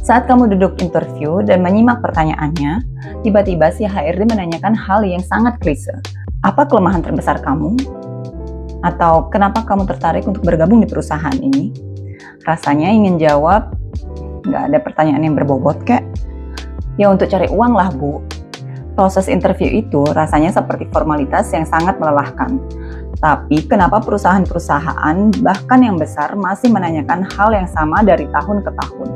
Saat kamu duduk interview dan menyimak pertanyaannya, tiba-tiba si HRD menanyakan hal yang sangat klise. Apa kelemahan terbesar kamu? Atau kenapa kamu tertarik untuk bergabung di perusahaan ini? Rasanya ingin jawab, nggak ada pertanyaan yang berbobot kek? Ya untuk cari uang lah bu. Proses interview itu rasanya seperti formalitas yang sangat melelahkan. Tapi kenapa perusahaan-perusahaan bahkan yang besar masih menanyakan hal yang sama dari tahun ke tahun?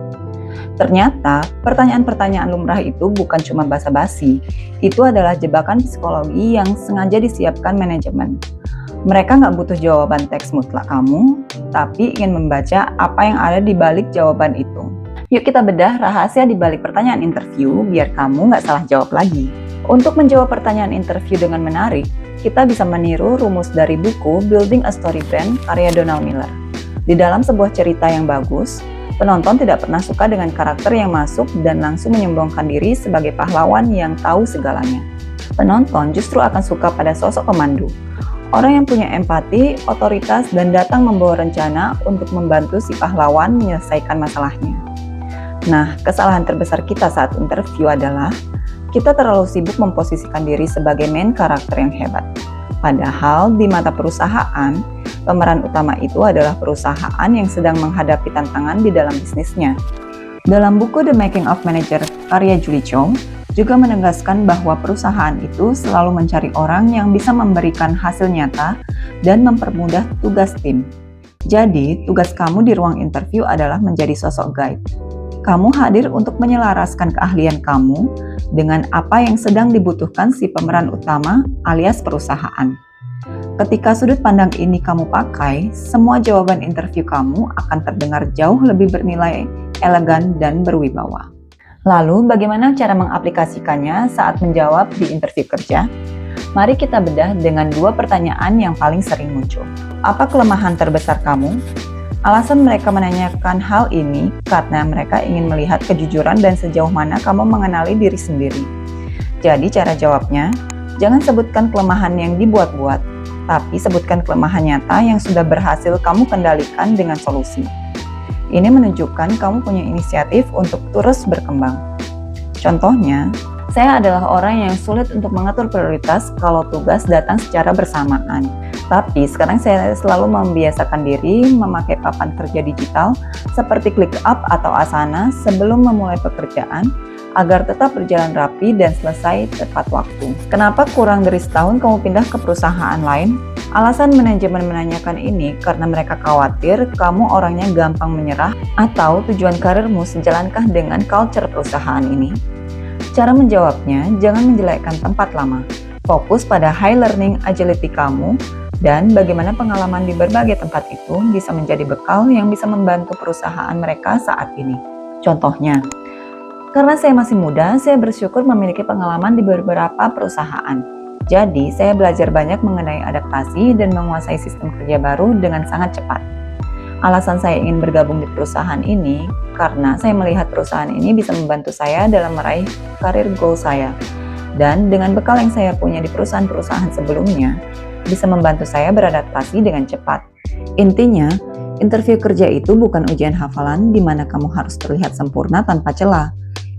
Ternyata pertanyaan-pertanyaan lumrah itu bukan cuma basa-basi, itu adalah jebakan psikologi yang sengaja disiapkan manajemen. Mereka nggak butuh jawaban teks mutlak kamu, tapi ingin membaca apa yang ada di balik jawaban itu. Yuk kita bedah rahasia di balik pertanyaan interview biar kamu nggak salah jawab lagi. Untuk menjawab pertanyaan interview dengan menarik, kita bisa meniru rumus dari buku Building a Story Brand karya Donald Miller. Di dalam sebuah cerita yang bagus, penonton tidak pernah suka dengan karakter yang masuk dan langsung menyombongkan diri sebagai pahlawan yang tahu segalanya. Penonton justru akan suka pada sosok pemandu, orang yang punya empati, otoritas, dan datang membawa rencana untuk membantu si pahlawan menyelesaikan masalahnya. Nah, kesalahan terbesar kita saat interview adalah kita terlalu sibuk memposisikan diri sebagai main karakter yang hebat. Padahal di mata perusahaan, pemeran utama itu adalah perusahaan yang sedang menghadapi tantangan di dalam bisnisnya. Dalam buku The Making of Manager karya Julie Chong, juga menegaskan bahwa perusahaan itu selalu mencari orang yang bisa memberikan hasil nyata dan mempermudah tugas tim. Jadi, tugas kamu di ruang interview adalah menjadi sosok guide. Kamu hadir untuk menyelaraskan keahlian kamu dengan apa yang sedang dibutuhkan si pemeran utama alias perusahaan. Ketika sudut pandang ini kamu pakai, semua jawaban interview kamu akan terdengar jauh lebih bernilai, elegan, dan berwibawa. Lalu, bagaimana cara mengaplikasikannya saat menjawab di interview kerja? Mari kita bedah dengan dua pertanyaan yang paling sering muncul. Apa kelemahan terbesar kamu? Alasan mereka menanyakan hal ini karena mereka ingin melihat kejujuran dan sejauh mana kamu mengenali diri sendiri. Jadi cara jawabnya, jangan sebutkan kelemahan yang dibuat-buat, tapi sebutkan kelemahan nyata yang sudah berhasil kamu kendalikan dengan solusi. Ini menunjukkan kamu punya inisiatif untuk terus berkembang. Contohnya, saya adalah orang yang sulit untuk mengatur prioritas kalau tugas datang secara bersamaan. Tapi sekarang saya selalu membiasakan diri memakai papan kerja digital seperti ClickUp atau Asana sebelum memulai pekerjaan agar tetap berjalan rapi dan selesai tepat waktu. Kenapa kurang dari setahun kamu pindah ke perusahaan lain? Alasan manajemen menanyakan ini karena mereka khawatir kamu orangnya gampang menyerah atau tujuan karirmu sejalankah dengan culture perusahaan ini. Cara menjawabnya, jangan menjelekkan tempat lama. Fokus pada high learning agility kamu dan bagaimana pengalaman di berbagai tempat itu bisa menjadi bekal yang bisa membantu perusahaan mereka saat ini. Contohnya, karena saya masih muda, saya bersyukur memiliki pengalaman di beberapa perusahaan. Jadi, saya belajar banyak mengenai adaptasi dan menguasai sistem kerja baru dengan sangat cepat. Alasan saya ingin bergabung di perusahaan ini karena saya melihat perusahaan ini bisa membantu saya dalam meraih karir goal saya. Dan dengan bekal yang saya punya di perusahaan-perusahaan sebelumnya, bisa membantu saya beradaptasi dengan cepat. Intinya, interview kerja itu bukan ujian hafalan di mana kamu harus terlihat sempurna tanpa celah.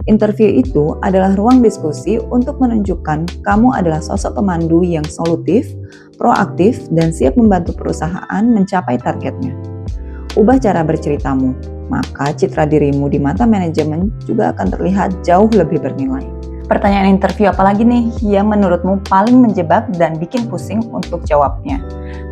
Interview itu adalah ruang diskusi untuk menunjukkan kamu adalah sosok pemandu yang solutif, proaktif, dan siap membantu perusahaan mencapai targetnya. Ubah cara berceritamu, maka citra dirimu di mata manajemen juga akan terlihat jauh lebih bernilai. Pertanyaan interview apa lagi nih yang menurutmu paling menjebak dan bikin pusing untuk jawabnya?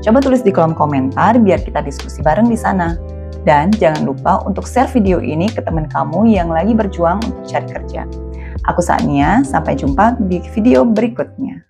Coba tulis di kolom komentar biar kita diskusi bareng di sana. Dan jangan lupa untuk share video ini ke teman kamu yang lagi berjuang untuk cari kerja. Aku Sania, sampai jumpa di video berikutnya.